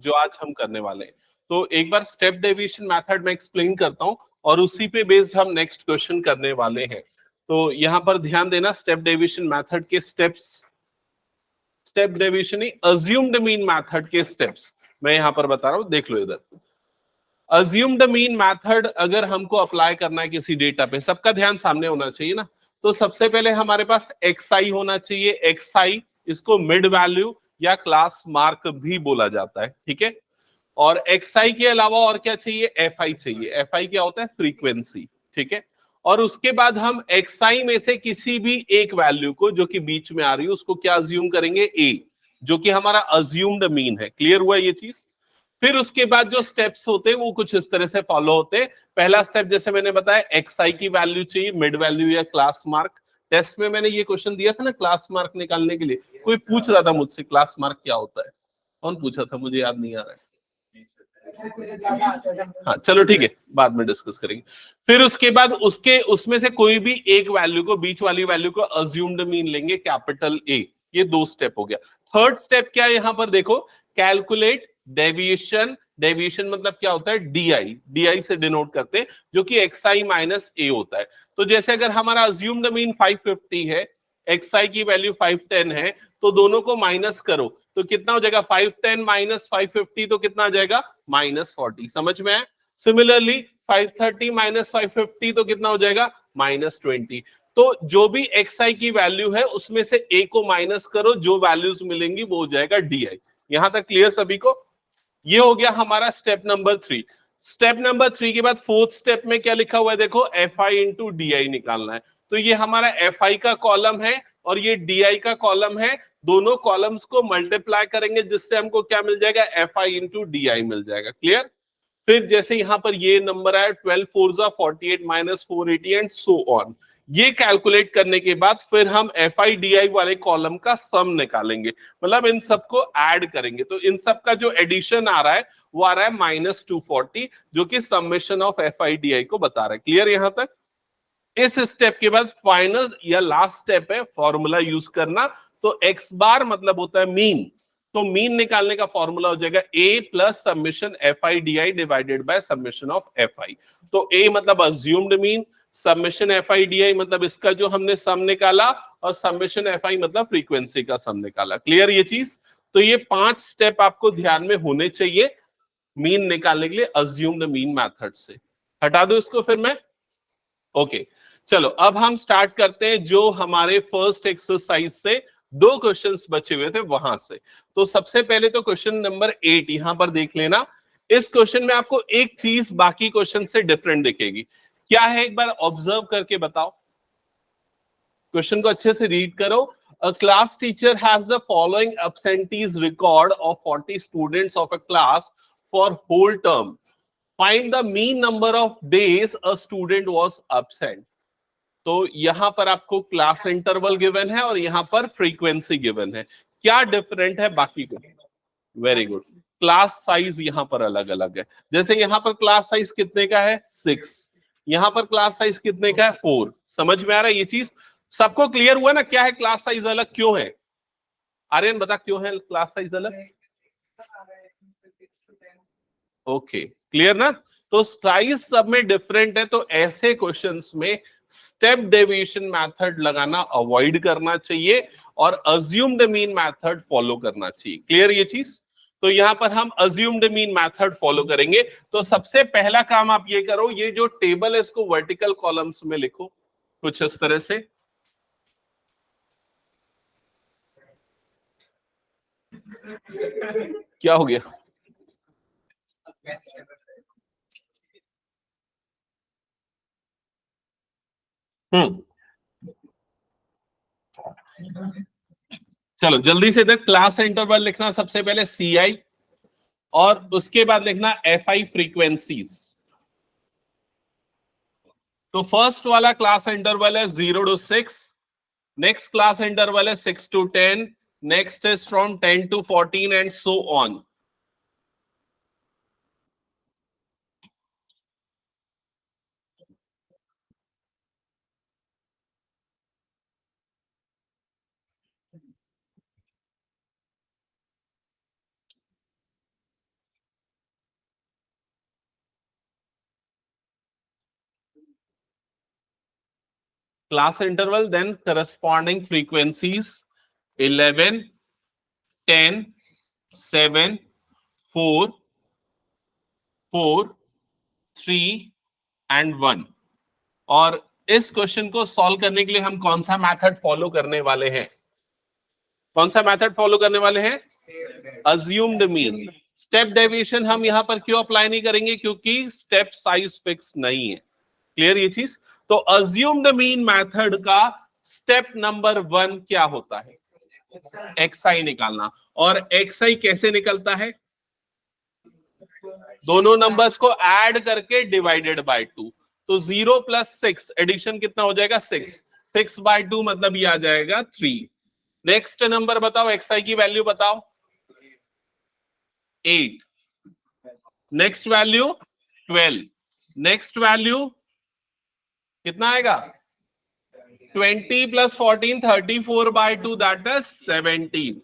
जो आज हम करने वाले हैं। तो एक बार स्टेप डेविएशन मेथड में एक्सप्लेन करता हूं और उसी पे बेस्ड हम नेक्स्ट क्वेश्चन करने वाले हैं। तो यहां पर ध्यान देना, स्टेप डेविएशन मेथड के स्टेप्स, स्टेप डेविएशन नहीं, अज्यूम्ड मीन मेथड के स्टेप्स मैं यहां पर बता रहा हूं, देख लो इधर। अज्यूम्ड मीन मेथड अगर हमको अप्लाई करना है किसी डेटा पे, सबका ध्यान सामने होना चाहिए ना। तो सबसे पहले हमारे पास xi होना चाहिए। xi, इसको मिड वैल्यू या क्लास मार्क भी बोला जाता है, ठीक है। और xi के अलावा और क्या चाहिए, fi चाहिए। fi क्या होता है, फ्रीक्वेंसी, ठीक है। और उसके बाद हम xi में से किसी भी एक वैल्यू को जो कि बीच में आ रही है उसको क्या अज्यूम करेंगे, a, जो कि हमारा अज्यूम्ड मीन है। क्लियर हुआ ये चीज। फिर उसके बाद जो स्टेप्स होते हैं वो कुछ इस तरह से फॉलो होते हैं। पहला स्टेप जैसे मैंने बताया, xi की वैल्यू चाहिए, मिड वैल्यू या क्लास मार्क। टेस्ट में मैंने ये क्वेश्चन दिया था ना क्लास मार्क निकालने के लिए, कोई पूछ रहा था मुझसे क्लास मार्क क्या होता है, कौन पूछा था मुझे याद नहीं आ रहा है। हाँ चलो ठीक है, बाद में डिस्कस करेंगे। फिर उसके बाद उसके उसमें से कोई भी एक वैल्यू को, बीच वाली वैल्यू को अज्यूम्ड मीन लेंगे, कैपिटल ए। ये दो स्टेप हो गया। थर्ड स्टेप क्या है यहां पर देखो, कैलकुलेट डेविएशन। डेविएशन मतलब क्या होता है, डीआई, डीआई से डिनोट करते हैं, जो कि xi माइनस ए होता है। तो जैसे अगर हमारा अज्यूम्ड मीन 550 है, xi की वैल्यू 510 है, तो दोनों को माइनस करो तो कितना हो जाएगा, 510 माइनस 550 तो कितना आ जाएगा, -40। समझ में है। सिमिलरली 530 माइनस 550 तो कितना हो जाएगा, -20। तो जो भी xi की वैल्यू है उसमें से a को माइनस करो, जो वैल्यूज मिलेंगी वो हो जाएगा di। यहां तक क्लियर सभी को। ये हो गया हमारा स्टेप नंबर 3। स्टेप नंबर 3 के बाद फोर्थ स्टेप में क्या लिखा हुआ है देखो, fi इंटू डी निकालना है। तो ये हमारा fi का कॉलम है और ये di का कॉलम है। दोनों कॉलम्स को मल्टीप्लाई करेंगे जिससे हमको क्या मिल जाएगा, fi इंटू डी मिल जाएगा। क्लियर। फिर जैसे यहां पर ये नंबर आया 12 4 48 माइनस 480 एंड सो ऑन। ये कैलकुलेट करने के बाद फिर हम FIDI वाले कॉलम का सम निकालेंगे, मतलब इन सबको ऐड करेंगे। तो इन सब का जो एडिशन आ रहा है वो आ रहा है -240, जो कि समेशन ऑफ FIDI को बता रहा है। क्लियर यहां तक। इस स्टेप के बाद फाइनल या लास्ट स्टेप है फॉर्मूला यूज करना। तो x बार मतलब होता है मीन, तो मीन निकालने का फॉर्मूला हो जाएगा a plus summation FIDI divided by summation of FI। तो a मतलब अज्यूम्ड मीन, समेशन FIDI मतलब इसका जो हमने सम निकाला, और समेशन FI मतलब फ्रीक्वेंसी का सम निकाला। क्लियर ये चीज। तो ये 5 स्टेप आपको ध्यान में होने चाहिए मीन निकालने के लिए अज्यूम्ड मीन मेथड से। हटा दो इसको फिर मैं। ओके चलो अब हम स्टार्ट करते हैं जो हमारे फर्स्ट एक्सरसाइज से 2 क्वेश्चंस बचे हुए थे वहां से। तो सबसे पहले तो क्वेश्चन नंबर 8 यहां पर देख लेना। इस क्वेश्चन में आपको एक चीज बाकी क्वेश्चन से डिफरेंट दिखेगी। क्या है एक बार ऑब्जर्व करके बताओ, क्वेश्चन को अच्छे से रीड करो। A class teacher has the following absentees record of 40 students of a class for whole term, find the mean number of days a student was absent. तो यहां पर आपको क्लास इंटरवल गिवन है और यहां पर फ्रीक्वेंसी गिवन है। क्या डिफरेंट है बाकी को, वेरी गुड, क्लास साइज यहां पर अलग अलग है। जैसे यहां पर क्लास साइज कितने का है, 6, यहां पर क्लास साइज कितने का है, 4। समझ में आ रहा है ये चीज, सबको क्लियर हुआ ना, क्या है क्लास साइज अलग क्यों है। आर्यन बता क्यों है क्लास साइज अलग। ओके क्लियर ना। तो साइज सब में डिफरेंट है, तो ऐसे क्वेश्चंस में स्टेप डेविएशन मेथड लगाना अवॉइड करना चाहिए और अज्यूम्ड मीन मेथड फॉलो करना चाहिए। क्लियर ये चीज। तो यहां पर हम अज्यूम्ड मीन मेथड फॉलो करेंगे। तो सबसे पहला काम आप ये करो, ये जो टेबल है इसको वर्टिकल कॉलम्स में लिखो कुछ इस तरह से। क्या हो गया, हम्म चलो जल्दी से इधर क्लास इंटरवल लिखना सबसे पहले CI, और उसके बाद लिखना FI फ्रीक्वेंसीज। तो फर्स्ट वाला क्लास इंटरवल है 0 to 6, नेक्स्ट क्लास इंटरवल है 6 to 10, next is from 10 to 14 and so on. class interval, then corresponding frequencies 11, 10, 7, 4, 4, 3 and 1। और इस क्वेश्चन को सॉल्व करने के लिए हम कौन सा मेथड फॉलो करने वाले हैं? कौन सा मेथड फॉलो करने वाले हैं? Assumed mean. स्टेप डेविएशन हम यहां पर क्यों अप्लाई नहीं करेंगे? क्योंकि स्टेप साइज फिक्स नहीं है। क्लियर ये चीज? तो अज्यूम्ड मीन मेथड का स्टेप नंबर 1 क्या होता है? xi निकालना। और xi कैसे निकलता है? दोनों नंबर्स को ऐड करके डिवाइडेड बाय 2। तो 0 + 6 एडिशन कितना हो जाएगा? 6। 6/2 मतलब ये आ जाएगा 3। नेक्स्ट नंबर बताओ, xi की वैल्यू बताओ। 8। Next value 12। नेक्स्ट वैल्यू कितना आएगा? 20 + 14 34/2 दैट इज 17।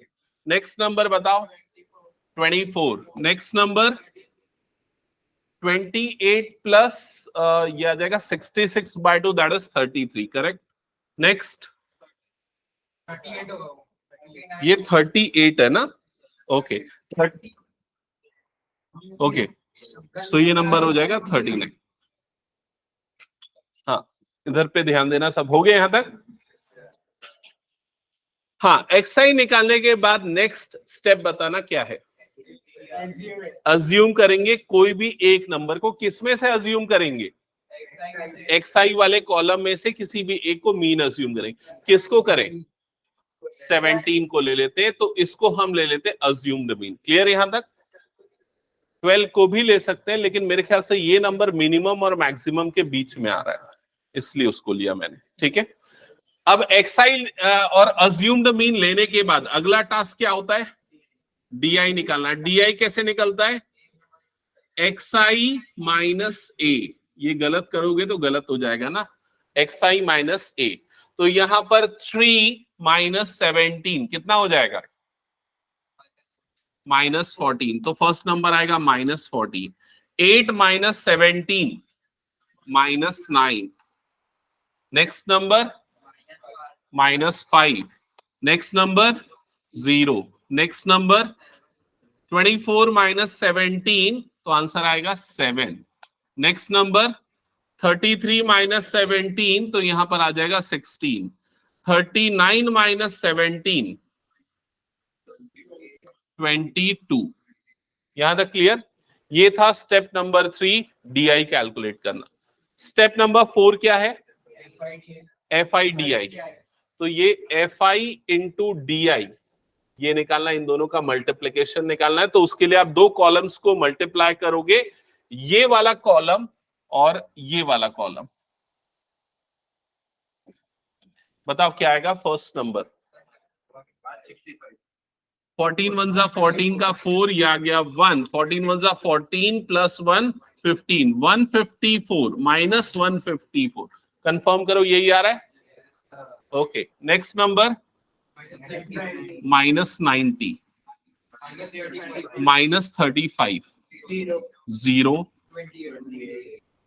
नेक्स्ट नंबर बताओ 24। नेक्स्ट नंबर 28 प्लस ये आ जाएगा 66/2 दैट इज 33। करेक्ट। नेक्स्ट ये 38 है ना? ओके ओके, तो ये नंबर हो जाएगा 39। हाँ, इधर पे ध्यान देना। सब हो गए यहां तक? हाँ, xi निकालने के बाद नेक्स्ट स्टेप बताना क्या है? अज्यूम करेंगे कोई भी एक नंबर को। किसमें से अज्यूम करेंगे? xi वाले कॉलम में से किसी भी एक को मीन अज्यूम करेंगे। किसको करें? 17 को ले लेते हैं, तो इसको हम ले लेते हैं अज्यूम्ड मीन। क्लियर यहां तक? 12 को भी ले सकते हैं, लेकिन मेरे ख्याल से ये नंबर मिनिमम और मैक्सिमम के बीच में आ रहा है, इसलिए उसको लिया मैंने। ठीक है, अब xi और अज्यूम्ड मीन लेने के बाद अगला टास्क क्या होता है? di निकालना। di कैसे निकलता है? xi minus a। ये गलत करोगे तो गलत हो जाएगा ना। xi माइनस a, तो यहां पर 3 - 17 कितना हो जाएगा? -14। तो फर्स्ट नंबर आएगा -14। 8 - 17 -9। Next number -5। Next number 0। Next number 24 - 17, तो आंसर आएगा 7। नेक्स्ट नंबर 33 - 17, तो यहां पर आ जाएगा 16। 39 - 17 22। यहां तक क्लियर? ये था स्टेप नंबर 3, DI कैलकुलेट करना। स्टेप नंबर 4 क्या है? FI/DI। तो ये FI × DI ये निकालना, इन दोनों का मल्टीप्लिकेशन निकालना है। तो उसके लिए आप दो कॉलम्स को मल्टीप्लाई करोगे, ये वाला कॉलम और ये वाला कॉलम। बताओ क्या आएगा? फर्स्ट नंबर 14 × 1 = 14 का 4, ये आ गया 1। 14 × 1 = 14 + 1 15। 154 - 154। कंफर्म करो, यही आ रहा है? Okay, next number -90 -35 0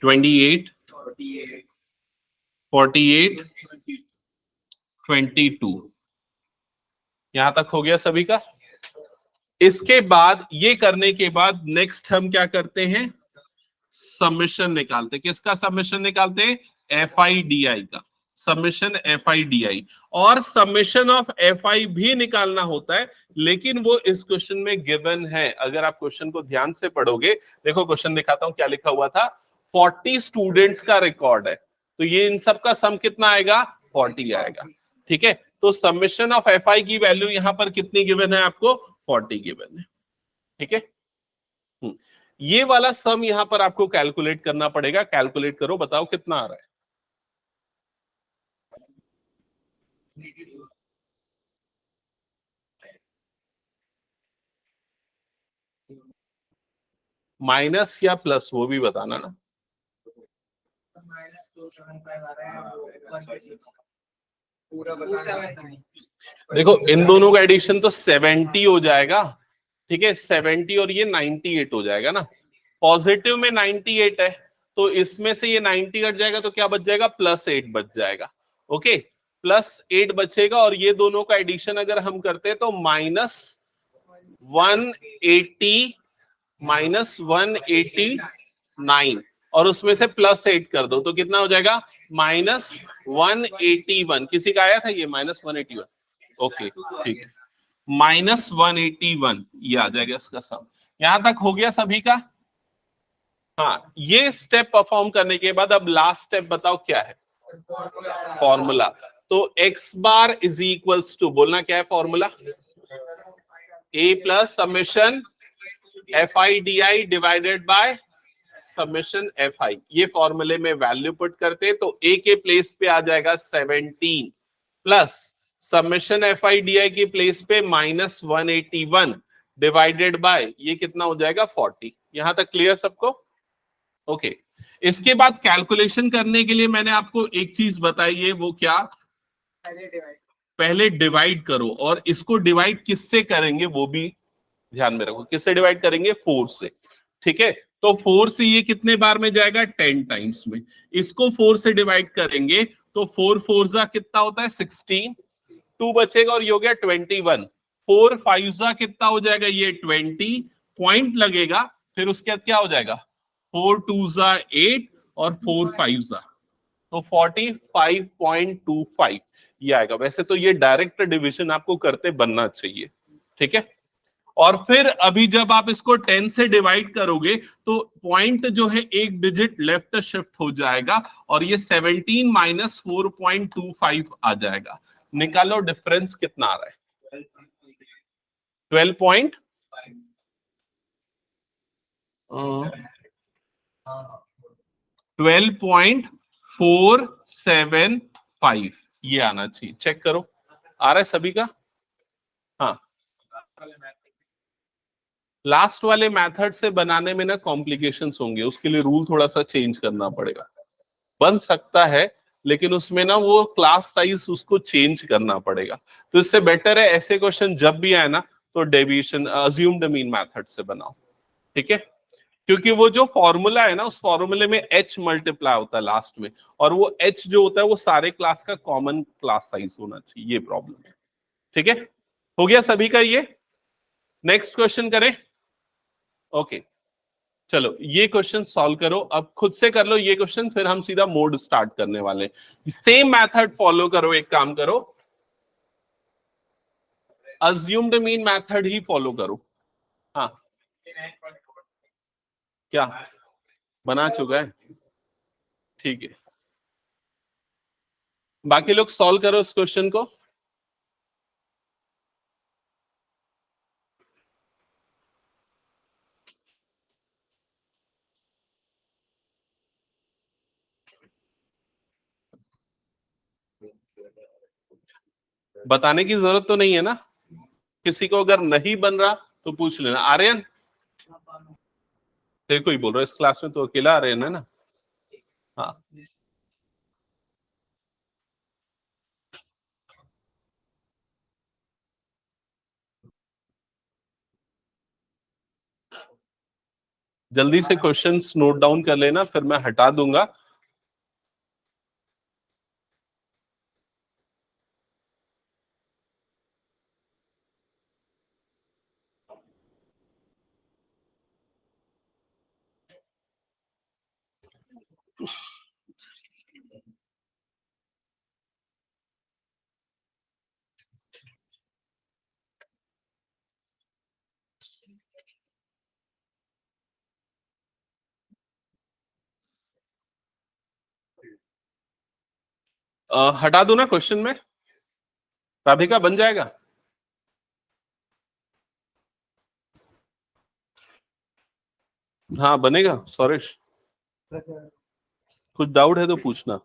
28 48 22। यहां तक हो गया सभी का? इसके बाद ये करने के बाद नेक्स्ट हम क्या करते हैं? समेशन निकालते हैं। किसका समेशन निकालते हैं? FI/DI का समेशन। FI/DI और समेशन ऑफ FI भी निकालना होता है, लेकिन वो इस क्वेश्चन में गिवन है। अगर आप क्वेश्चन को ध्यान से पढ़ोगे, देखो क्वेश्चन दिखाता हूं क्या लिखा हुआ था। 40 स्टूडेंट्स का रिकॉर्ड है, तो ये इन सब का सम कितना आएगा? 40 आएगा। ठीक है, तो समेशन ऑफ FI की वैल्यू यहां पर कितनी गिवन है आपको? 40 गिवन है। ठीक है, ये वाला सम यहां पर आपको कैलकुलेट करना पड़ेगा। कैलकुलेट करो, बताओ कितना आ रहा है? माइनस या प्लस वो भी बताना ना। देखो इन दोनों का एडिशन तो 70 हो जाएगा। ठीक है, 70 और ये 98 हो जाएगा ना। पॉजिटिव में 98 है, तो इसमें से ये 90 हट जाएगा, तो क्या बच जाएगा? +8 बच जाएगा। ओके, +8 बचेगा और ये दोनों का एडिशन अगर हम करते तो -180 -189 और उसमें से +8 कर दो तो कितना हो जाएगा -181। किसी का आया था ये -181? ओके ठीक है, -181 ये आ जाएगा इसका सम। यहां तक हो गया सभी का? हाँ, ये स्टेप परफॉर्म करने के बाद अब लास्ट स्टेप बताओ क्या है? फॉर्मूला। तो x bar is equals to, बोलना क्या है formula? a plus summation F I D I divided by summation F I. ये फॉर्मूले में वैल्यू पुट करते तो a के प्लेस पे आ जाएगा 17 plus summation F I D आई की प्लेस पे -181 डिवाइडेड बाय ये कितना हो जाएगा 40। यहां तक क्लियर सबको? ओके, इसके बाद कैलकुलेशन करने के लिए मैंने आपको एक चीज बताई है, वो क्या? पहले डिवाइड करो, और इसको डिवाइड किससे करेंगे वो भी ध्यान में रखो। किससे डिवाइड करेंगे? 4 से। ठीक है, तो 4 से ये कितने बार में जाएगा? 10 टाइम्स में। इसको 4 से डिवाइड करेंगे तो 4 4 जा कितना होता है? 16, 2 बचेगा और ये हो गया 21। 4 5 जा कितना हो जाएगा? ये 20 पॉइंट लगेगा। फिर उसके बाद क्या हो जाएगा? 4 2 जा 8 और 4 5 जा तो 45.25 ये आएगा। वैसे तो ये डायरेक्ट डिवीजन आपको करते बनना चाहिए, ठीक है। और फिर अभी जब आप इसको 10 से डिवाइड करोगे तो पॉइंट जो है एक डिजिट लेफ्ट शिफ्ट हो जाएगा और ये 17 माइनस 4.25 आ जाएगा। निकालो डिफरेंस कितना आ रहा है? 12 12.475 ये आना चाहिए। चेक करो आ रहा है सभी का? हाँ, लास्ट वाले मेथड से बनाने में ना कॉम्प्लिकेशंस होंगे, उसके लिए रूल थोड़ा सा चेंज करना पड़ेगा। बन सकता है लेकिन उसमें ना वो क्लास साइज उसको चेंज करना पड़ेगा। तो इससे बेटर है ऐसे क्वेश्चन जब भी आए ना तो डेविएशन अज्यूम्ड मीन मेथड से बनाओ, ठीक है। क्योंकि वो जो फॉर्मूला है ना, उस फॉर्मूले में h मल्टीप्लाई होता है लास्ट में, और वो h जो होता है वो सारे क्लास का कॉमन क्लास साइज होना चाहिए। ये प्रॉब्लम है, ठीक है। हो गया सभी का ये? नेक्स्ट क्वेश्चन करें? ओके, चलो ये क्वेश्चन सॉल्व करो। अब खुद से कर लो ये क्वेश्चन, फिर हम सीधा मोड स्टार्ट करने वाले हैं। सेम मेथड फॉलो करो, एक काम करो, अज्यूम्ड मीन मेथड ही फॉलो करो। हाँ, क्या बना चुका है? ठीक है, बाकी लोग सॉल्व करो इस क्वेश्चन को। बताने की जरूरत तो नहीं है ना? किसी को अगर नहीं बन रहा तो पूछ लेना। आर्यन, तेरे को ही बोल रहा है, इस क्लास में तो अकेला आर्यन है ना? हाँ, जल्दी से क्वेश्चंस नोट डाउन कर लेना, फिर मैं हटा दूंगा। हटा दो ना क्वेश्चन में? राधिका बन जाएगा? हाँ बनेगा। सौरेश, कुछ डाउट है तो पूछना।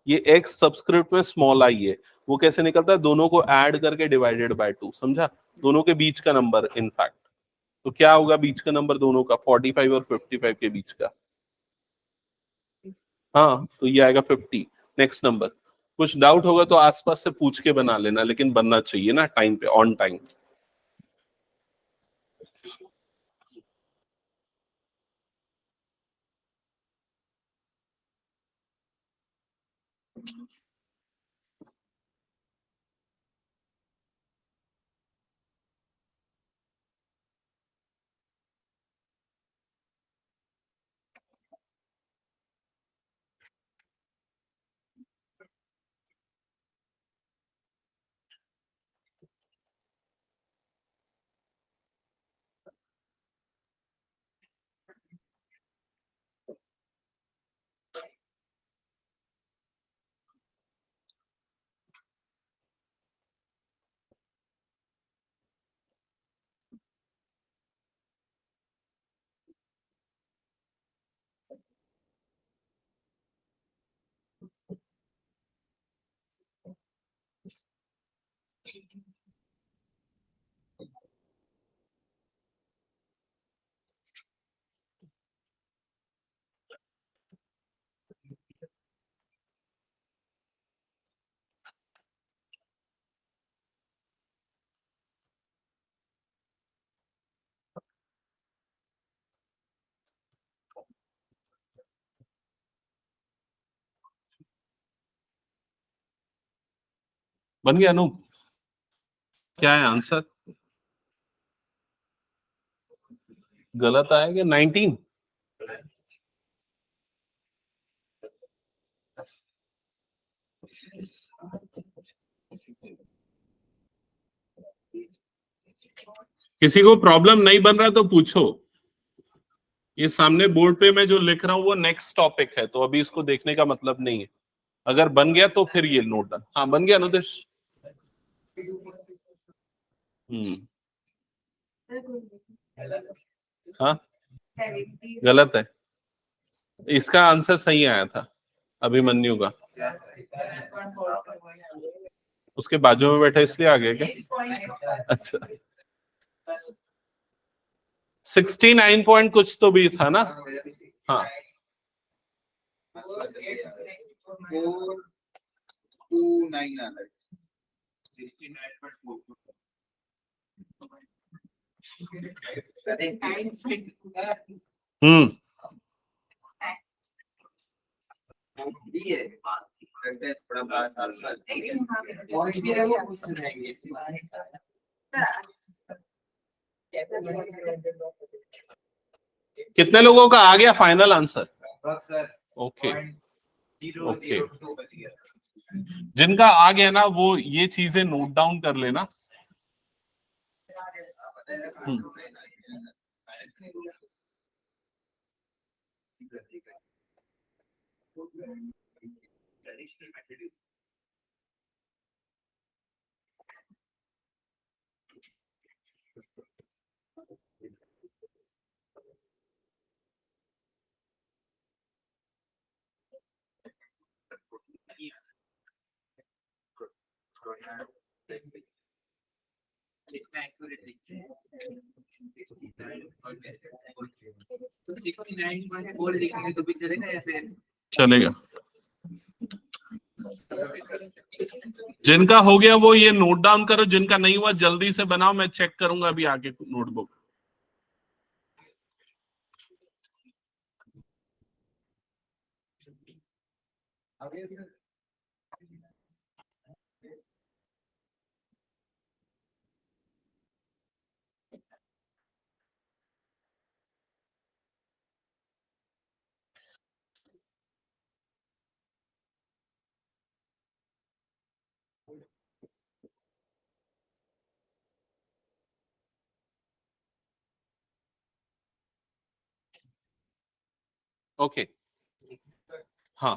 ये एक्स सब्सक्रिप्ट में स्मॉल आई है, वो कैसे निकलता है? दोनों को ऐड करके डिवाइडेड बाय 2, समझा? दोनों के बीच का नंबर इनफैक्ट। तो क्या होगा बीच का नंबर दोनों का? 45 और 55 के बीच का। हाँ, तो ये आएगा 50। Next number. कुछ डाउट होगा तो आसपास से पूछ के बना लेना, लेकिन बनना चाहिए ना टाइम पे, ऑन टाइम। बन गया अनूप? क्या है आंसर? गलत आएगा 19। किसी को प्रॉब्लम नहीं बन रहा तो पूछो। ये सामने बोर्ड पे मैं जो लिख रहा हूँ वो नेक्स्ट टॉपिक है, तो अभी इसको देखने का मतलब नहीं है। अगर बन गया तो फिर ये नोट डाउन। हाँ बन गया अनुदेश। हाँ गलत है, इसका आंसर सही आया था अभिमन्यु का। उसके बाजू में बैठा इसलिए आ गया क्या? अच्छा 69 पॉइंट कुछ तो भी था ना? हाँ 429। कितने लोगों का आ गया फाइनल आंसर? ओके ओके, जिनका आ गया ना वो ये चीजें नोट डाउन कर लेना। चलेगा, जिनका हो गया वो ये नोट डाउन करो, जिनका नहीं हुआ जल्दी से बनाओ, मैं चेक करूंगा अभी आगे नोटबुक। ओके हाँ,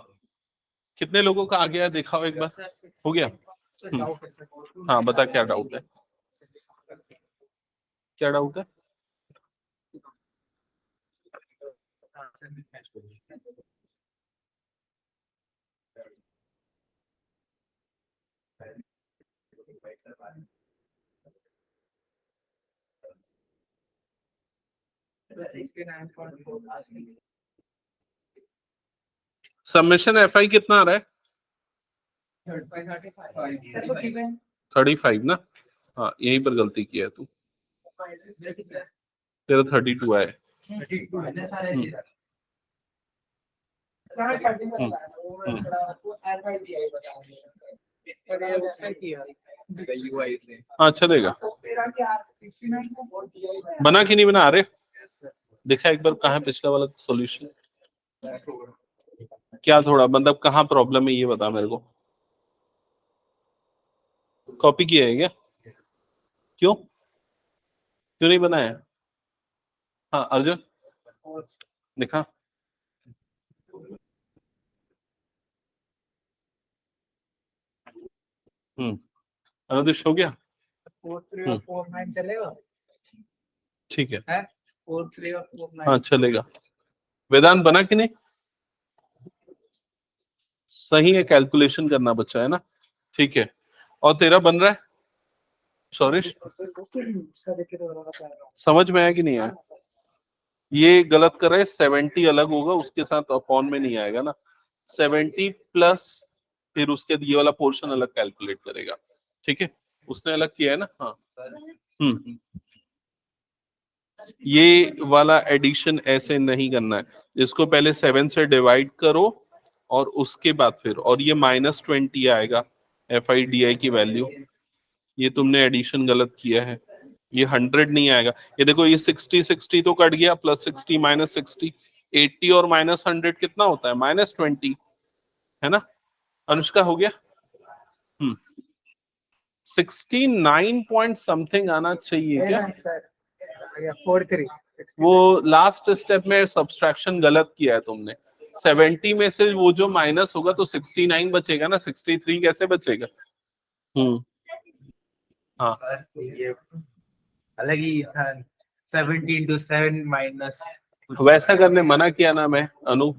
कितने लोगों का आ गया दिखाओ एक बार। हो गया? हाँ बता क्या डाउट है, क्या डाउट है? सबमिशन एफआई कितना आ रहा है? 35 ना? हाँ यहीं पर गलती किया है तू, तेरा 32 आए। हाँ चलेगा। बना कि नहीं बना? अरे देखा एक बार कहाँ पिछला वाला सॉल्यूशन, क्या थोड़ा मतलब कहाँ प्रॉब्लम है ये बता मेरे को। कॉपी किया है क्या? क्यों क्यों नहीं बनाया? हाँ अर्जुन दिखा। अनुदेश हो गया? 4-3 चलेगा? ठीक है 4-3 और 4-9 हाँ चलेगा। वेदांत बना कि नहीं? सही है, कैलकुलेशन करना बच्चा है ना, ठीक है। और तेरा बन रहा है? शौरिश उसका देख के तो बता रहा हूँ। समझ में आया कि नहीं आया? ये गलत कर रहे हैं, 70 अलग होगा, उसके साथ अपॉन में नहीं आएगा ना, 70 प्लस फिर उसके ये वाला पोर्शन अलग कैलकुलेट करेगा, ठीक है, उसने अलग किया है ना। हाँ ये वाला एडिशन ऐसे नहीं करना है, इसको पहले 7 से डिवाइड करो और उसके बाद फिर, और ये -20 आएगा FIDI की वैल्यू, ये तुमने एडिशन गलत किया है, ये 100 नहीं आएगा। ये देखो ये 60 तो कट गया, +60 -60, 80 और -100 कितना होता है? -20, है ना। अनुष्का हो गया? 69 पॉइंट समथिंग आना चाहिए क्या? आ गया 43। वो लास्ट स्टेप में सब्सट्रैक्शन गलत किया है तुमने, 70 में से वो जो माइनस होगा तो 69 बचेगा ना, 63 कैसे बचेगा? हाँ सर ये अलग ही था, 70 into 7 माइनस वैसा करने मना किया ना मैं अनु,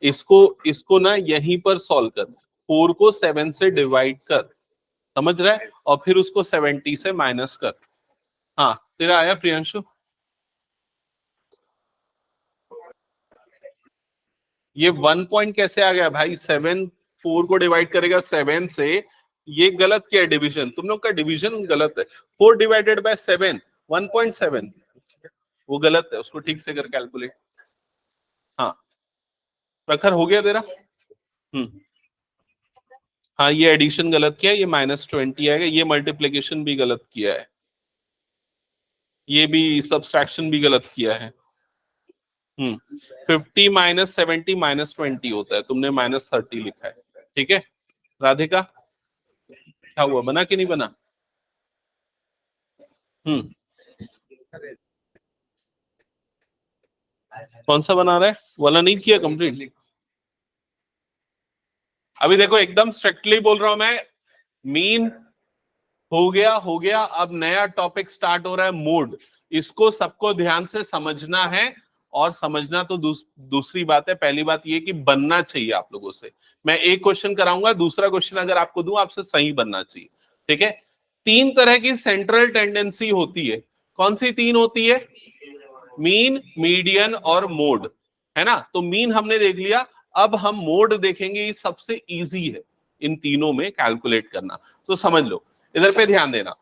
इसको ना यहीं पर सॉल्व कर, 4 को 7 से डिवाइड कर, समझ रहा है, और फिर उसको 70 से माइनस कर। हाँ तेरा आया प्रियांशु? ये 1 पॉइंट कैसे आ गया भाई? 7 4 को डिवाइड करेगा 7 से, ये गलत किया डिवीजन, तुम लोग का डिवीजन गलत है। 4 डिवाइडेड बाय 7 1.7, वो गलत है, उसको ठीक से कर कैलकुलेट। हाँ प्रखर हो गया तेरा? हाँ ये एडिशन गलत किया है, ये -20 आएगा, ये मल्टीप्लिकेशन भी गलत किया है, ये भी सब्सट्रैक्शन भी गलत किया है। 50 -70 -20 होता है, तुमने -30 लिखा है, ठीक है। राधिका क्या हुआ, बना कि नहीं बना? कौन सा बना रहा है वाला? नहीं किया कंप्लीट? अभी देखो एकदम स्ट्रिक्टली बोल रहा हूं मैं, मीन हो गया, अब नया टॉपिक स्टार्ट हो रहा है, मोड। इसको सबको ध्यान से समझना है, और समझना तो दूसरी बात है, पहली बात ये कि बनना चाहिए आप लोगों से। मैं एक क्वेश्चन कराऊंगा, दूसरा क्वेश्चन अगर आपको दूं आपसे सही बनना चाहिए, ठीक है। 3 तरह की सेंट्रल टेंडेंसी होती है, कौन सी 3 होती है? मीन, मीडियन और मोड, है ना। तो मीन हमने देख लिया, अब हम मोड देखेंगे, ये सबसे इजी है इन तीनों में कैलकुलेट करना, तो समझ लो, इधर पे ध्यान देना।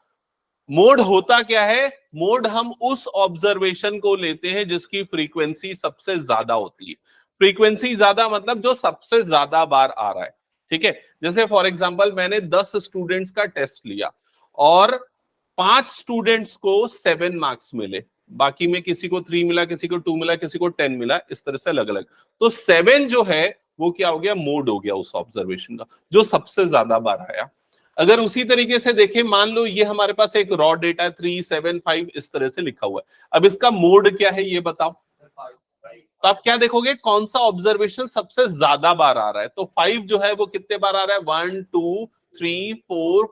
मोड होता क्या है? मोड हम उस ऑब्जर्वेशन को लेते हैं जिसकी फ्रीक्वेंसी सबसे ज्यादा होती है। फ्रीक्वेंसी ज्यादा मतलब जो सबसे ज्यादा बार आ रहा है, ठीक है। जैसे फॉर एग्जांपल मैंने 10 स्टूडेंट्स का टेस्ट लिया और 5 स्टूडेंट्स को 7 मार्क्स मिले, बाकी में किसी को 3 मिला, किसी को 2 मिला, किसी को 10 मिला, इस तरह से अलग अलग। तो 7 जो है वो क्या हो गया? मोड हो गया उस ऑब्जर्वेशन का, जो सबसे ज्यादा बार आया। अगर उसी तरीके से देखें, मान लो ये हमारे पास एक रॉ डेटा 3 7 5 इस तरह से लिखा हुआ है, अब इसका मोड क्या है ये बताओ। तो आप क्या देखोगे, कौन सा ऑब्जर्वेशन सबसे ज्यादा बार आ रहा है? तो 5 जो है वो कितने बार आ रहा है? 1 2 3 4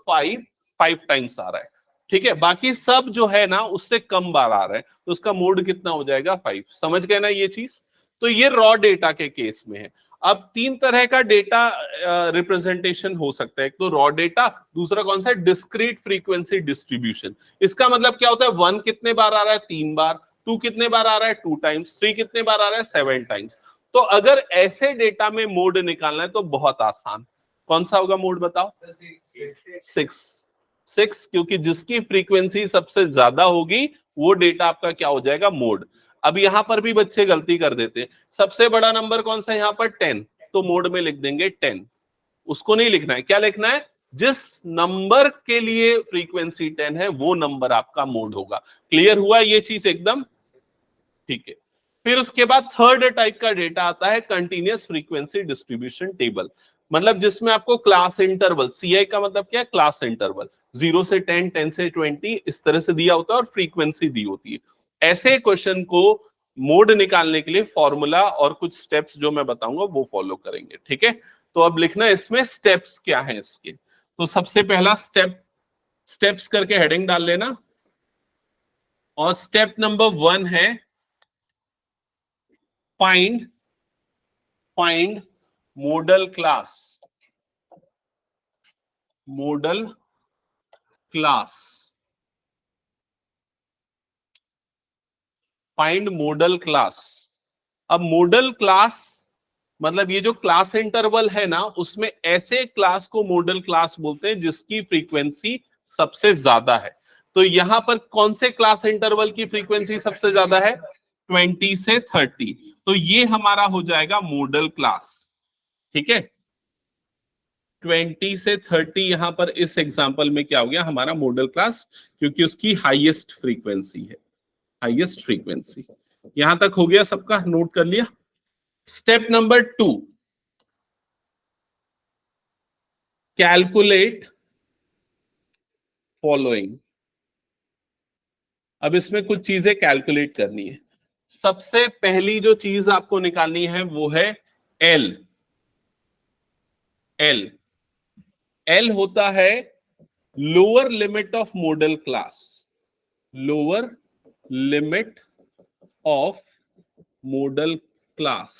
5 टाइम्स आ रहा है, ठीक है। बाकी सब जो है ना उससे कम बार आ रहा है, तो उसका मोड कितना हो जाएगा? 5। समझ गए ना ये चीज? तो ये रॉ डेटा के केस में है। अब 3 तरह का डेटा रिप्रेजेंटेशन हो सकता है, एक तो रॉ डेटा, दूसरा कौन सा? Discrete frequency distribution. इसका मतलब क्या होता है? 1 कितने बार आ रहा है? 3 बार। 2 कितने बार आ रहा है? 2 टाइम्स। 3 कितने बार आ रहा है? 7 टाइम्स। तो अगर ऐसे डेटा में मोड निकालना है तो बहुत आसान, कौन सा होगा मोड बताओ? 6, क्योंकि जिसकी फ्रीक्वेंसी सबसे ज्यादा होगी वो डेटा आपका क्या हो जाएगा? मोड। अब यहां पर भी बच्चे गलती कर देते हैं, सबसे बड़ा नंबर कौन सा है यहाँ पर? 10, तो मोड में लिख देंगे 10। उसको नहीं लिखना है, क्या लिखना है? जिस नंबर के लिए फ्रीक्वेंसी 10 है वो नंबर आपका मोड होगा। क्लियर हुआ ये चीज एकदम? ठीक है। फिर उसके बाद थर्ड टाइप का डेटा आता है कंटिन्यूअस फ्रीक्वेंसी डिस्ट्रीब्यूशन टेबल, मतलब जिसमें आपको क्लास इंटरवल, CI का मतलब क्या है? क्लास इंटरवल, 0 से 10 10 से 20 इस तरह से दिया होता है और फ्रीक्वेंसी दी होती है। ऐसे क्वेश्चन को मोड निकालने के लिए फॉर्मूला और कुछ स्टेप्स जो मैं बताऊंगा वो फॉलो करेंगे, ठीक है। तो अब लिखना इसमें स्टेप्स क्या है इसके। तो सबसे पहला स्टेप्स करके हेडिंग डाल लेना, और स्टेप नंबर 1 है find modal class find model class. अब मॉडल क्लास मतलब ये जो क्लास इंटरवल है ना, उसमें ऐसे क्लास को मॉडल क्लास बोलते हैं जिसकी फ्रीक्वेंसी सबसे ज्यादा है। तो यहां पर कौन से क्लास इंटरवल की फ्रीक्वेंसी सबसे ज्यादा है? 20 से 30। तो ये हमारा हो जाएगा मॉडल क्लास। ठीक है, 20 से 30 यहां पर इस एग्जांपल में क्या हो गया? हमारा मॉडल क्लास, क्योंकि उसकी हाईएस्ट फ्रीक्वेंसी है, हाईएस्ट फ्रीक्वेंसी। यहां तक हो गया सबका? नोट कर लिया? Step number 2, calculate following. अब इसमें कुछ चीजें कैलकुलेट करनी है। सबसे पहली जो चीज आपको निकालनी है वो है एल। एल एल होता है lower limit of model class. Lower limit of model class.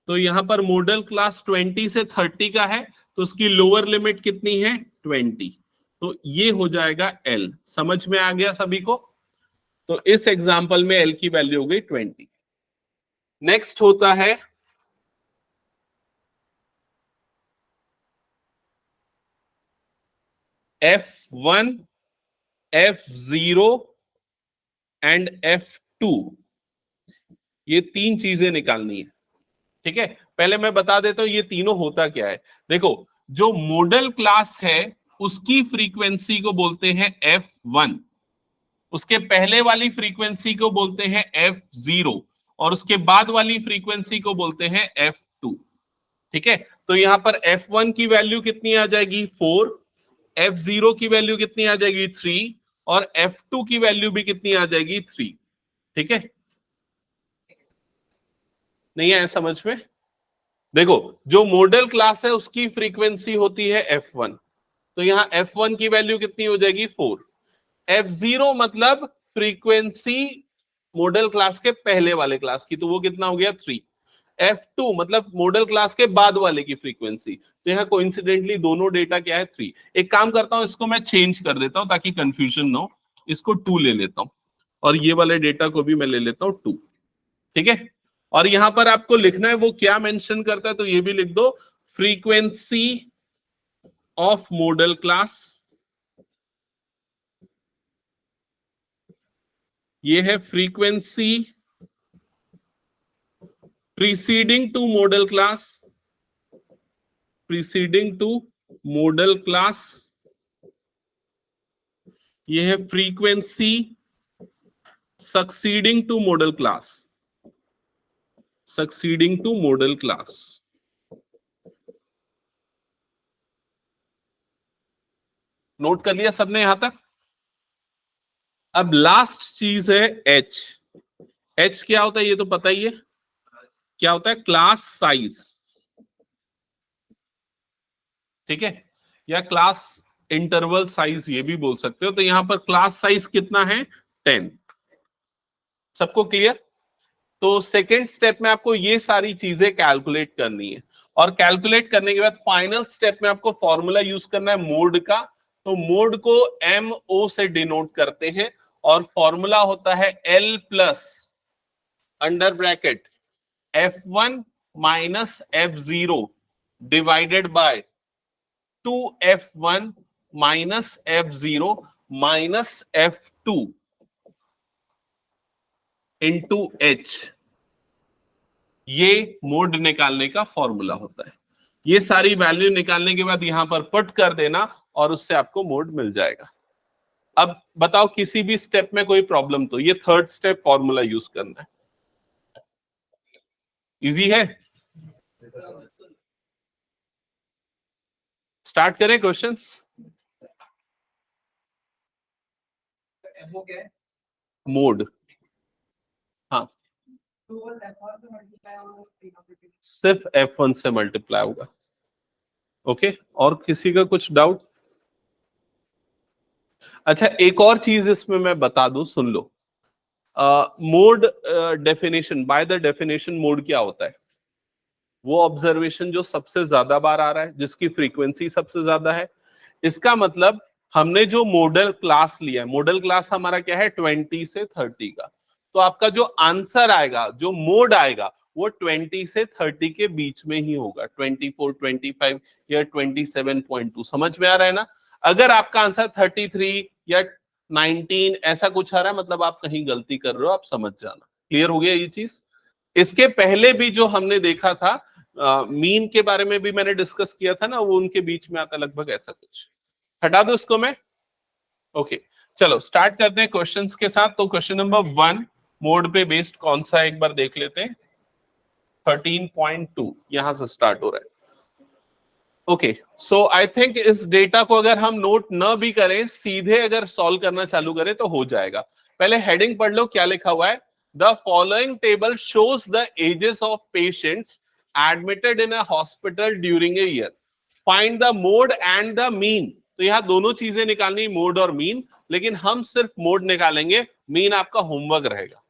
तो यहां पर मॉडल क्लास 20 से 30 का है, तो उसकी लोअर लिमिट कितनी है? 20। तो ये हो जाएगा एल। समझ में आ गया सभी को? तो इस एग्जांपल में एल की वैल्यू हो गई 20। नेक्स्ट होता है F1, F0 एंड F2। ये तीन चीजें निकालनी है। ठीक है, पहले मैं बता देता हूं ये तीनों होता क्या है। देखो, जो मॉडल क्लास है उसकी फ्रीक्वेंसी को बोलते हैं F1, उसके पहले वाली फ्रीक्वेंसी को बोलते हैं F0, और उसके बाद वाली फ्रीक्वेंसी को बोलते हैं F2। ठीक है, तो यहां पर F1 की वैल्यू कितनी आ जाएगी? 4, F0 की वैल्यू कितनी आ जाएगी? 3, और F2 की वैल्यू भी कितनी आ जाएगी? 3। ठीक है, नहीं आया समझ में? देखो, जो मॉडल क्लास है उसकी फ्रीक्वेंसी होती है F1, तो यहां F1 की वैल्यू कितनी हो जाएगी? 4। F0 मतलब फ्रीक्वेंसी मॉडल क्लास के पहले वाले क्लास की, तो वो कितना हो गया? 3। F2 मतलब मॉडल क्लास के बाद वाले की फ्रीक्वेंसी, तो यहाँ कोइंसिडेंटली दोनों डेटा क्या है? 3। एक काम करता हूं, इसको मैं चेंज कर देता हूं ताकि कंफ्यूजन ना हो। इसको 2 ले लेता हूं, और ये वाले डेटा को भी मैं ले लेता हूं 2। ठीक है, और यहां पर आपको लिखना है वो क्या मेंशन करता है, तो ये भी लिख दो, फ्रीक्वेंसी ऑफ मॉडल क्लास। ये है frequency preceding to modal class. Preceding to modal class. ये है frequency succeeding to modal class. Succeeding to modal class. Note कर लिया सबने यहां तक? अब लास्ट चीज है एच। एच क्या होता है ये तो पता ही है, क्या होता है? Class size. ठीक है, या क्लास इंटरवल साइज ये भी बोल सकते हो। तो यहां पर क्लास साइज कितना है? 10। सबको क्लियर? तो सेकेंड स्टेप में आपको ये सारी चीजें कैलकुलेट करनी है, और कैलकुलेट करने के बाद फाइनल स्टेप में आपको फॉर्मूला यूज करना है मोड का। तो मोड को MO से डिनोट करते हैं, और फॉर्मूला होता है L plus under bracket F1 minus F0 divided by 2F1 minus F0 minus F2 into H। ये मोड निकालने का फॉर्मूला होता है। ये सारी वैल्यू निकालने के बाद यहां पर पुट कर देना, और उससे आपको मोड मिल जाएगा। अब बताओ किसी भी स्टेप में कोई प्रॉब्लम? तो ये थर्ड स्टेप फॉर्मूला यूज करना है। इजी है? स्टार्ट करें क्वेश्चंस? मोड, हाँ, सिर्फ F1 से मल्टीप्लाई होगा। ओके, और किसी का कुछ डाउट? अच्छा, एक और चीज इसमें मैं बता दूं, सुन लो। Mode definition, by the definition mode क्या होता है? वो ऑब्जर्वेशन जो सबसे ज्यादा बार आ रहा है, जिसकी फ्रीक्वेंसी सबसे ज्यादा है। इसका मतलब हमने जो मॉडल क्लास लिया है, मॉडल क्लास हमारा क्या है 20 से 30 का, तो आपका जो आंसर आएगा, जो मोड आएगा वो 20 से 30 के बीच में ही होगा, 24, 25 या 27.2। समझ में आ रहा है ना? अगर आपका आंसर 33 या 19 ऐसा कुछ आ रहा है, मतलब आप कहीं गलती कर रहे हो, आप समझ जाना। क्लियर हो गया ये चीज? इसके पहले भी जो हमने देखा था मीन के बारे में भी मैंने डिस्कस किया था ना, वो उनके बीच में आता लगभग ऐसा कुछ। हटा दो इसको मैं। ओके, चलो स्टार्ट करते हैं क्वेश्चंस के साथ। तो क्वेश्चन नंबर 1 मोड पे बेस्ड कौन सा है एक बार देख लेते हैं। 13.2 यहां से स्टार्ट हो रहा है। ओके, सो आई थिंक इस डेटा को अगर हम नोट न भी करें, सीधे अगर सॉल्व करना चालू करें तो हो जाएगा। पहले हेडिंग पढ़ लो, क्या लिखा हुआ है। The following table shows the ages of patients admitted in a hospital during a year, find the mode and the mean. तो यहां दोनों चीजें निकालनी, मोड और मीन, लेकिन हम सिर्फ मोड निकालेंगे, मीन आपका होमवर्क रहेगा।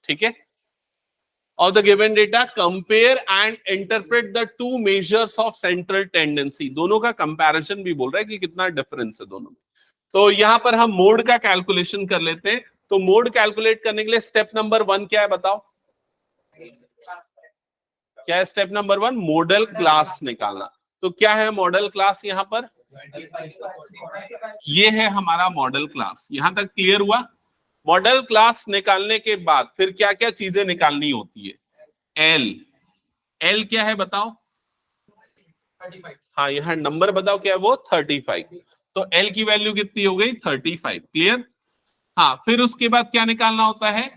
ठीक है? of the given data, compare and interpret the two measures of central tendency। दोनों का कंपैरिजन भी बोल रहा है कि कितना डिफरेंस है दोनों में। तो यहां पर हम मोड का कैलकुलेशन कर लेते हैं। तो मोड कैलकुलेट करने के लिए स्टेप नंबर 1 क्या है बताओ? क्या है स्टेप नंबर 1? मॉडल क्लास निकालना। तो क्या है मॉडल क्लास यहां पर? ये है हमारा मॉडल क्लास। यहां तक क्लियर हुआ? मॉडल क्लास निकालने के बाद फिर क्या क्या चीजें निकालनी होती है? एल। एल क्या है बताओ? 35। हाँ, यहाँ नंबर बताओ क्या है वो? 35। तो एल की वैल्यू कितनी हो गई? 35। क्लियर? हाँ, फिर उसके बाद क्या निकालना होता है?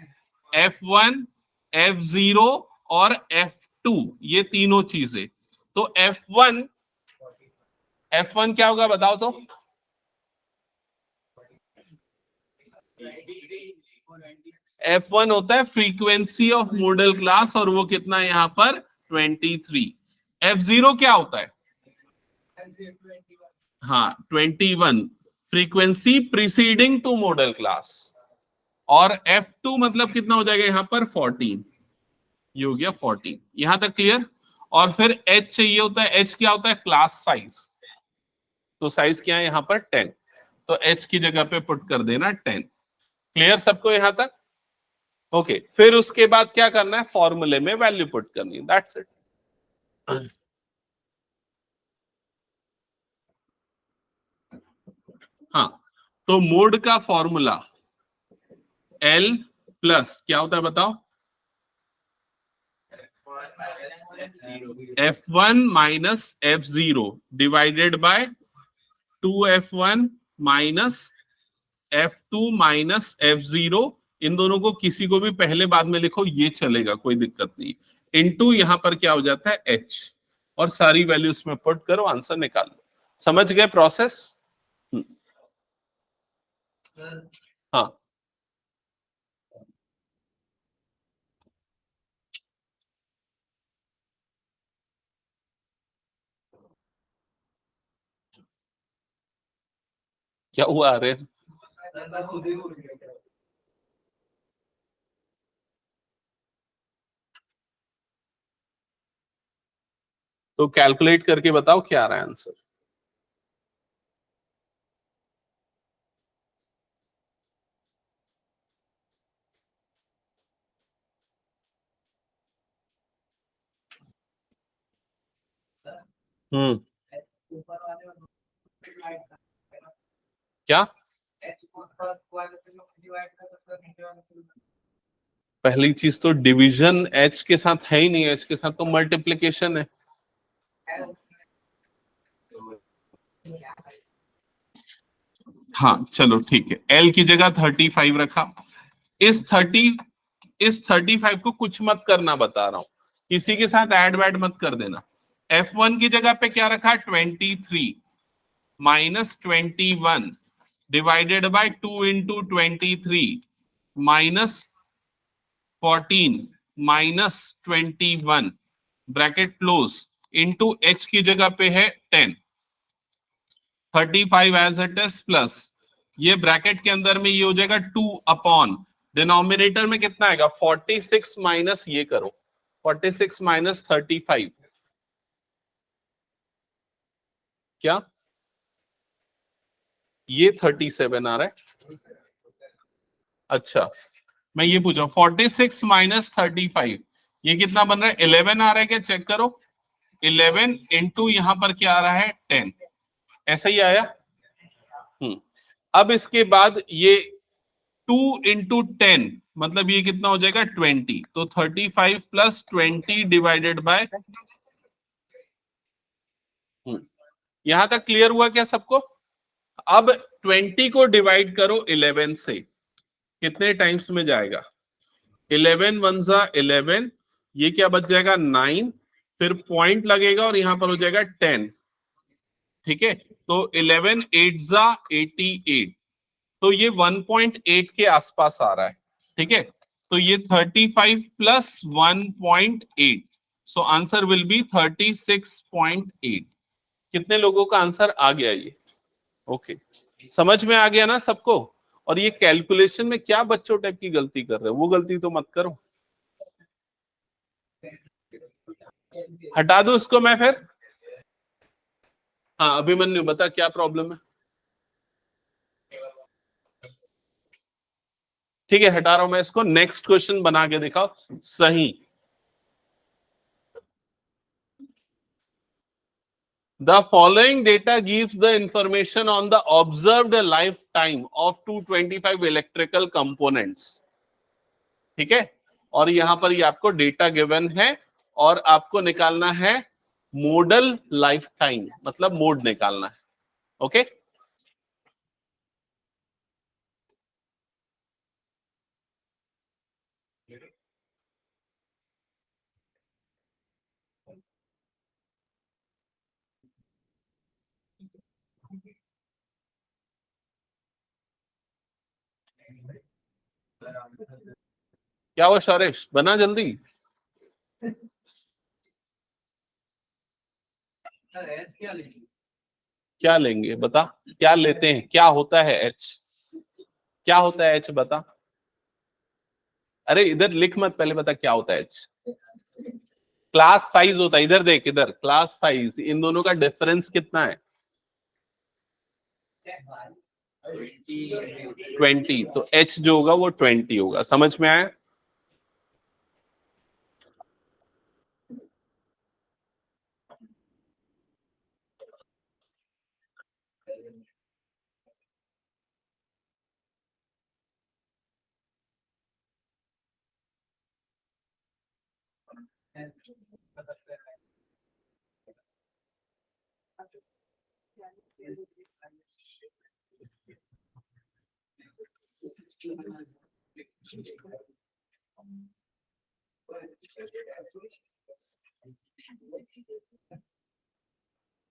F1, F0 और F2, ये तीनों चीजें। तो F1 क्या होगा बताओ तो? F1 होता है फ्रीक्वेंसी ऑफ मॉडल क्लास, और वो कितना है यहाँ पर? 23। F0 क्या होता है? हाँ, 21 frequency preceding to modal class. और F2 मतलब कितना हो जाएगा यहाँ पर? 14। ये हो गया 14। यहां तक क्लियर? और फिर H चाहिए होता है। H क्या होता है? Class size. तो साइज क्या है यहाँ पर? 10। तो H की जगह पे पुट कर देना 10। क्लियर सबको यहां तक? ओके, फिर उसके बाद क्या करना है? फॉर्मूले में वैल्यू पुट करनी है, दैट्स इट। हाँ, तो मोड का फॉर्मूला L प्लस क्या होता है बताओ? F1 minus F0 divided by 2F1 minus F2 minus F0। इन दोनों को किसी को भी पहले बाद में लिखो, ये चलेगा, कोई दिक्कत नहीं। इनटू यहां पर क्या हो जाता है? H, और सारी वैल्यू उसमें पुट करो, आंसर निकाल लो। समझ गए प्रोसेस? हाँ, क्या हुआ? अरे तो कैलकुलेट करके बताओ क्या आ रहा है आंसर। क्या? पहली चीज तो डिवीजन H के साथ है ही नहीं, H के साथ तो मल्टीप्लिकेशन है। हाँ चलो ठीक है, L की जगह 35 रखा। इस 35 को कुछ मत करना, बता रहा हूं, किसी के साथ ऐड वैड मत कर देना। F1 की जगह पे क्या रखा? 23 minus 21 divided by 2 into 23 minus 14 minus 21 bracket close into H की जगह पे है 10। 35 एज इट इज प्लस ये ब्रैकेट के अंदर में ये हो जाएगा 2 अपॉन डिनोमिनेटर में कितना आएगा? 46 माइनस ये करो, 46 माइनस 35 क्या? ये 37 आ रहा है। अच्छा, मैं ये पूछा 46 माइनस 35 ये कितना बन रहा है? 11 आ रहा है क्या? चेक करो। 11 इंटू यहां पर क्या आ रहा है? 10। ऐसा ही आया। अब इसके बाद ये 2 इंटू 10 मतलब ये कितना हो जाएगा? 20। तो 35 प्लस 20 डिवाइडेड बाय, यहां तक क्लियर हुआ क्या सबको? अब 20 को डिवाइड करो 11 से, कितने टाइम्स में जाएगा? 11 वन जा 11, ये क्या बच जाएगा? 9, फिर पॉइंट लगेगा और यहां पर हो जाएगा 10। ठीक है, तो 11 8 जा 88, तो ये 1.8 के आसपास आ रहा है। ठीक है, तो ये 35 plus 1.8, so answer will be 36.8। कितने लोगों का आंसर आ गया ये? ओके, समझ में आ गया ना सबको? और ये कैलकुलेशन में क्या बच्चों टाइप की गलती कर रहे हो, वो गलती तो मत करो। हटा दो उसको मैं फिर। हाँ अभिमन्यु बता क्या प्रॉब्लम है? ठीक है, हटा रहा हूं मैं इसको। नेक्स्ट क्वेश्चन बना के दिखाओ सही। The following data gives the information on the observed lifetime of 225 electrical components. ठीक है, और यहां पर ये आपको डेटा गिवन है और आपको निकालना है मोडल लाइफ टाइम, मतलब मोड निकालना है। ओके, क्या हुआ शौरेश, बना जल्दी। क्या लेंगे बता, क्या लेते हैं, क्या होता है एच? क्या होता है एच बता। अरे इधर लिख मत, पहले बता क्या होता है एच। क्लास साइज होता है, इधर देख, इधर क्लास साइज, इन दोनों का डिफरेंस कितना है? 20, तो एच जो होगा वो 20 होगा। समझ में आया?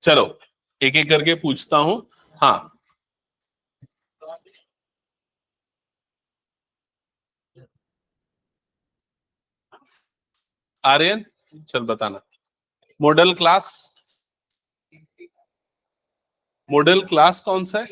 चलो एक एक करके पूछता हूं। हाँ आर्यन, चल बताना। मॉडल क्लास, मॉडल क्लास कौन सा है?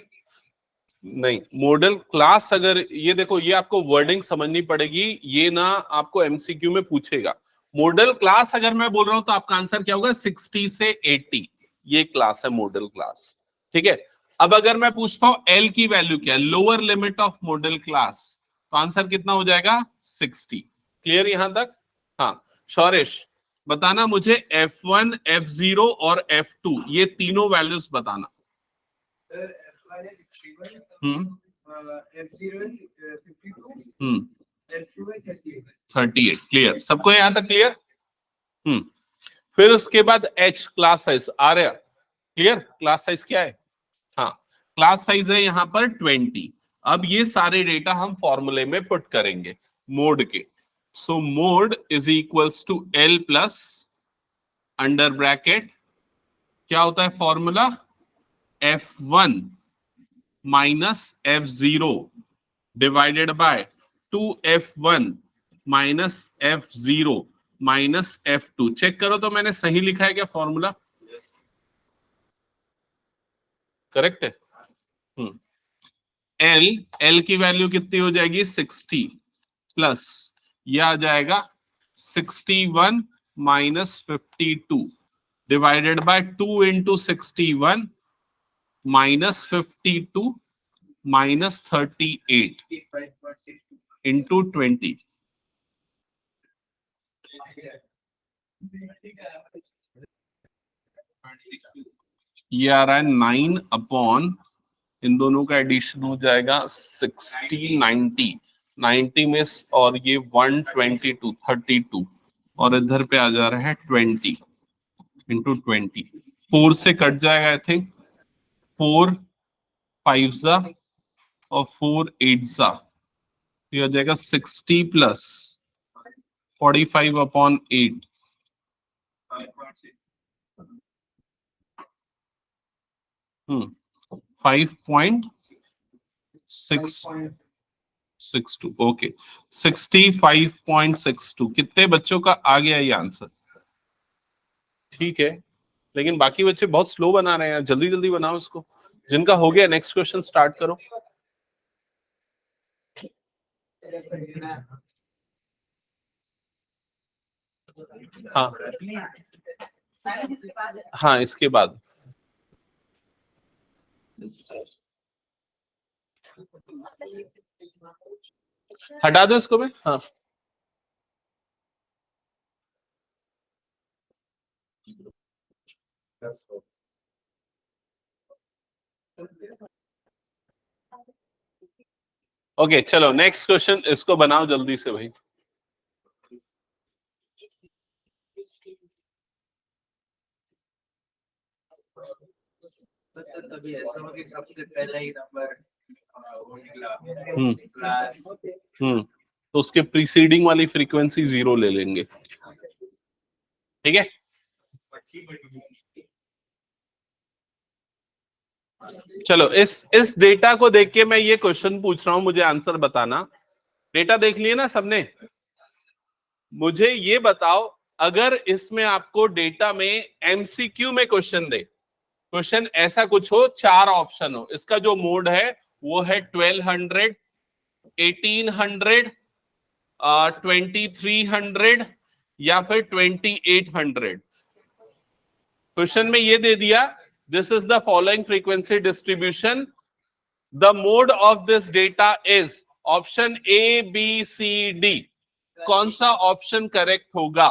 नहीं, मॉडल क्लास अगर ये देखो, ये आपको वर्डिंग समझनी पड़ेगी, ये ना आपको एमसीक्यू में पूछेगा। मॉडल क्लास अगर मैं बोल रहा हूं तो आपका आंसर क्या होगा? 60 से 80, ये क्लास है मॉडल क्लास। ठीक है, अब अगर मैं पूछता हूं एल की वैल्यू क्या है, lower limit of model class, तो आंसर कितना हो जाएगा? 60। क्लियर यहां तक? हाँ शौरेश बताना मुझे F1, F0 और F2 ये तीनों वैल्यूज बताना। हम्म 38। क्लियर सबको यहां तक? क्लियर। फिर उसके बाद H क्लास साइज आ रहा, क्लियर? क्लास साइज क्या है? हाँ क्लास साइज है यहां पर 20। अब ये सारे डेटा हम फॉर्मूले में पुट करेंगे मोड के। So mode is equals to L plus under bracket क्या होता है formula? F1 minus F0 divided by 2F1 minus F0 minus F2। Check करो तो मैंने सही लिखा है क्या फॉर्मूला? करेक्ट है। एल की वैल्यू कितनी हो जाएगी? 60 प्लस ये आ जाएगा 61 minus 52 divided by 2 into 61 minus 52 -38 into 20, ये आ रहा है 9 अपॉन, इन दोनों का एडिशन हो जाएगा 60, 90 में और ये 122, 32 और इधर पे आ जा रहा है 20 इंटू 20, 4 से कट जाएगा आई थिंक, 4 5 सा और 4 8 सा, ये हो जाएगा 60 प्लस 45 अपॉन 8, 5.662, ओके 65.62। कितने बच्चों का आ गया ये आंसर? ठीक है, लेकिन बाकी बच्चे बहुत स्लो बना रहे हैं, जल्दी जल्दी बनाओ इसको। जिनका हो गया नेक्स्ट क्वेश्चन स्टार्ट करो। हाँ हाँ, इसके बाद हटा दो इसको भी। हाँ ओके, चलो नेक्स्ट क्वेश्चन, इसको बनाओ जल्दी से भाई। तभी ऐसा हो कि सबसे पहला ही नंबर वो निकला हम्म क्लास। तो उसके प्रीसीडिंग वाली फ्रीक्वेंसी 0 ले लेंगे, ठीक है। चलो इस डेटा को देख के मैं ये क्वेश्चन पूछ रहा हूं, मुझे आंसर बताना। डेटा देख लिए ना सबने? मुझे ये बताओ, अगर इसमें आपको डेटा में एमसीक्यू में क्वेश्चन दे, क्वेश्चन ऐसा कुछ हो, 4 ऑप्शन हो, इसका जो मोड है वो है 1200, 1800, 2300 या फिर 2800। क्वेश्चन में ये दे दिया, this is the following frequency distribution, the mode of this data is option A B C D. कौन सा ऑप्शन करेक्ट होगा?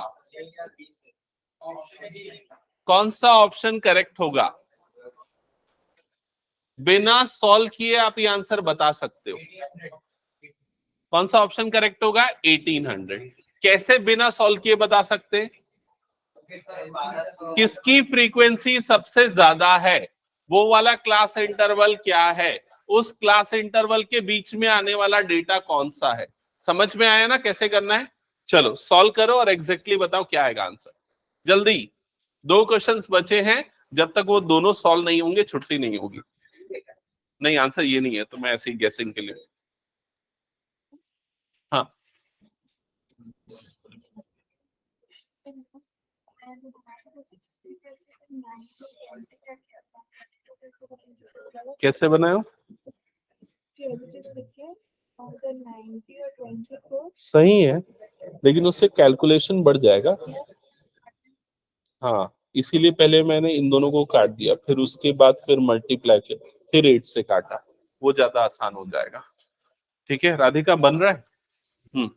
कौन सा ऑप्शन करेक्ट होगा? बिना सॉल्व किए आप ये आंसर बता सकते हो। कौन सा ऑप्शन करेक्ट होगा? 1800। कैसे बिना सॉल्व किए बता सकते हैं? किसकी फ्रीक्वेंसी सबसे ज्यादा है, वो वाला क्लास इंटरवल क्या है, उस क्लास इंटरवल के बीच में आने वाला डेटा कौन सा है। समझ में आया ना कैसे करना है? चलो सॉल्व करो और एग्जैक्टली बताओ क्या आएगा आंसर जल्दी। 2 क्वेश्चंस बचे हैं, जब तक वो दोनों सॉल्व नहीं होंगे छुट्टी नहीं होगी। नहीं, आंसर ये नहीं है, तो मैं ऐसे ही गेसिंग के लिए। हाँ कैसे बनाए हो? सही है, लेकिन उससे कैलकुलेशन बढ़ जाएगा। हाँ, इसीलिए पहले मैंने इन दोनों को काट दिया, फिर उसके बाद फिर मल्टीप्लाई किया, फिर 8 से काटा, वो ज्यादा आसान हो जाएगा। ठीक है, राधिका बन रहा है? हम्म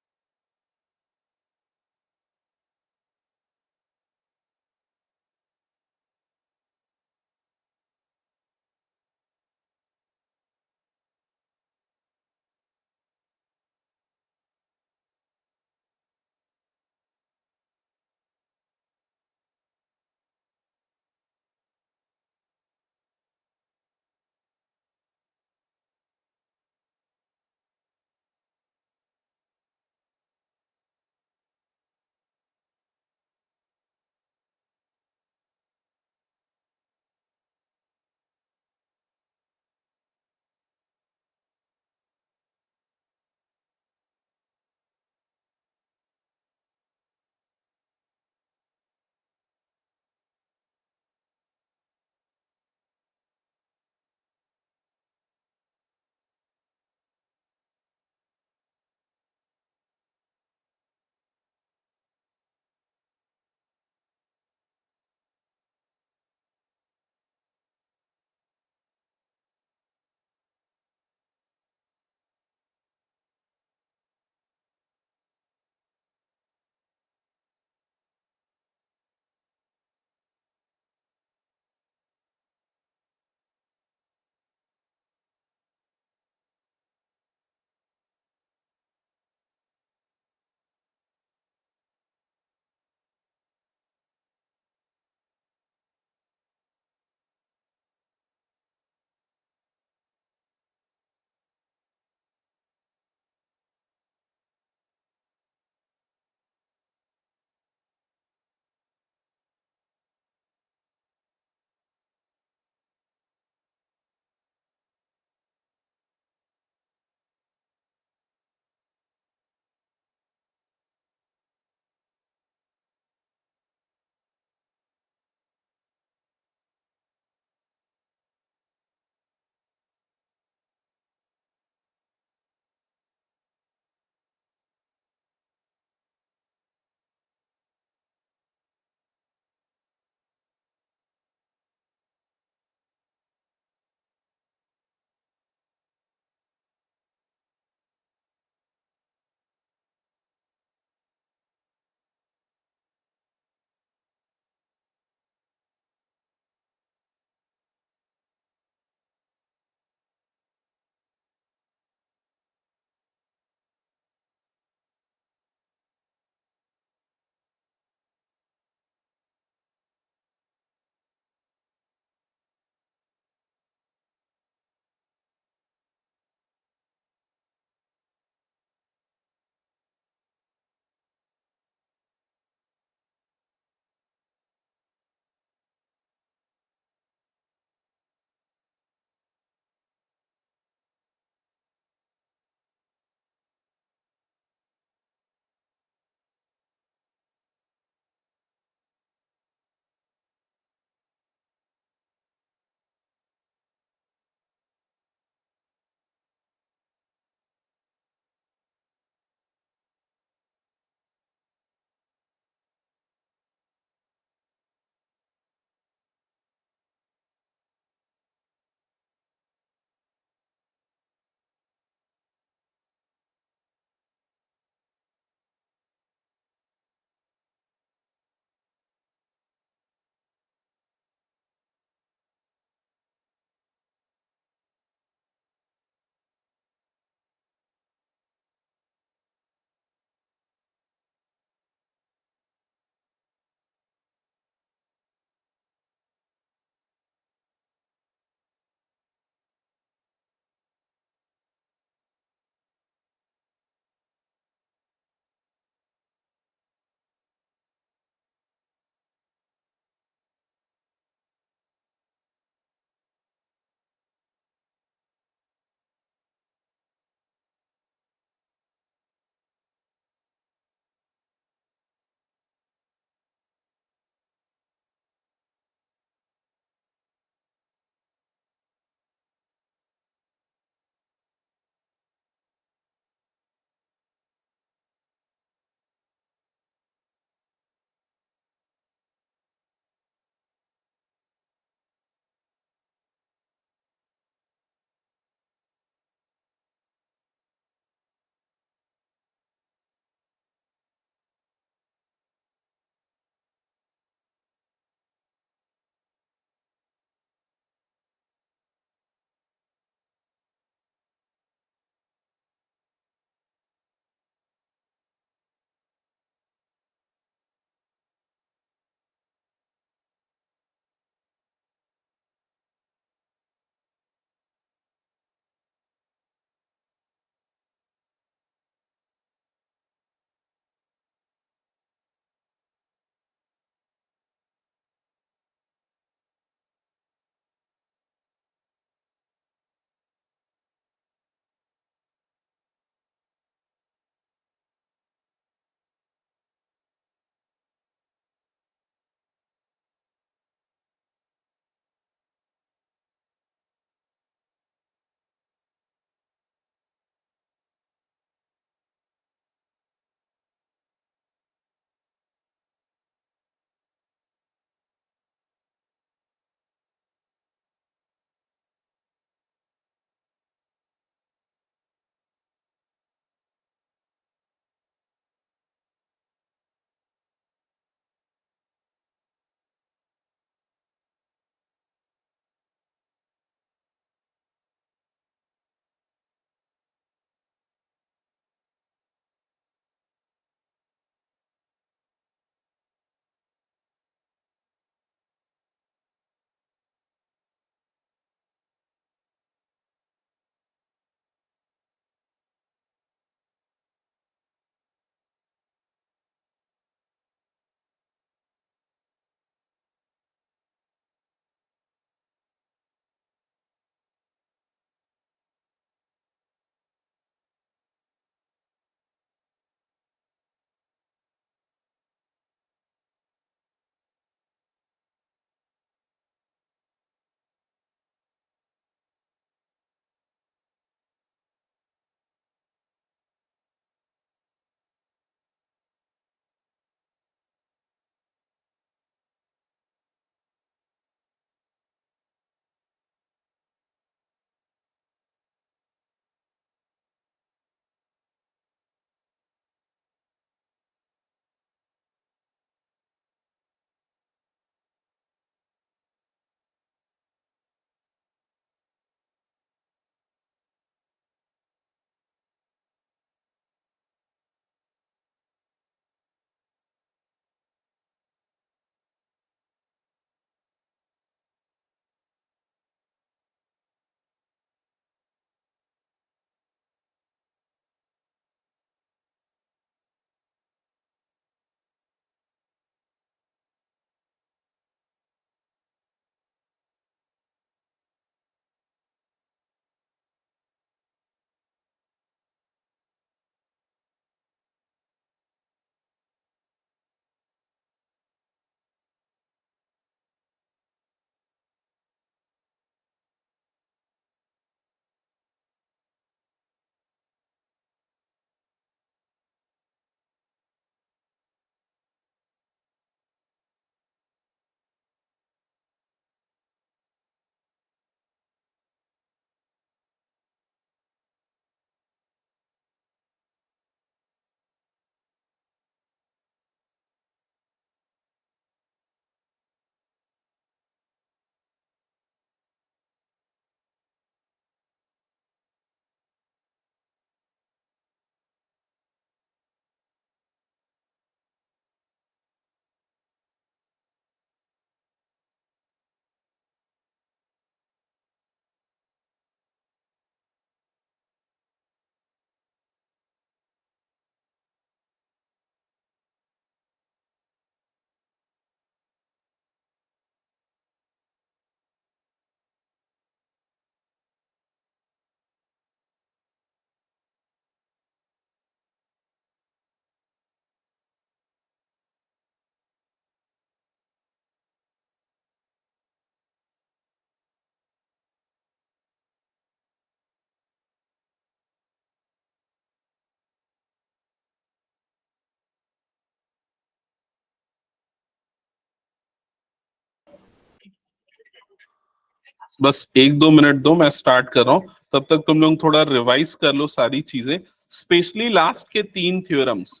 बस 1-2 मिनट दो, मैं स्टार्ट कर रहा हूं, तब तक तुम लोग थोड़ा रिवाइज कर लो सारी चीजें, स्पेशली लास्ट के 3 थ्योरम्स।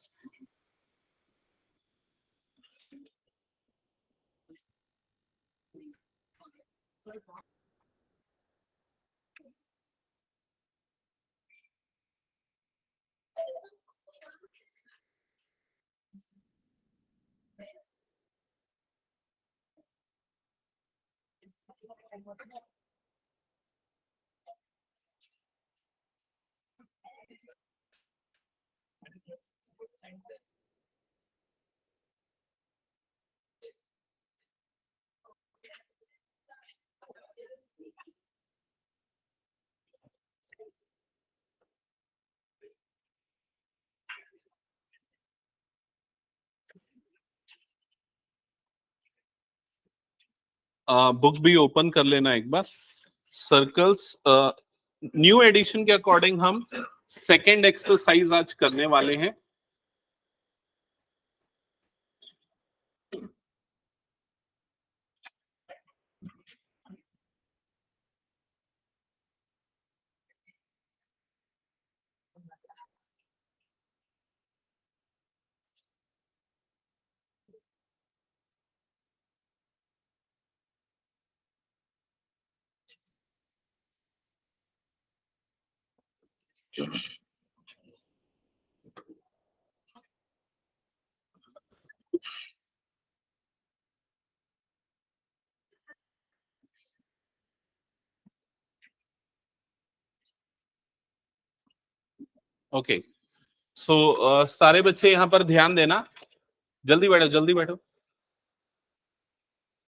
बुक भी ओपन कर लेना एक बार। सर्कल्स न्यू एडिशन के अकॉर्डिंग हम सेकेंड एक्सरसाइज आज करने वाले हैं। ओके, सो सारे बच्चे यहाँ पर ध्यान देना, जल्दी बैठो जल्दी बैठो।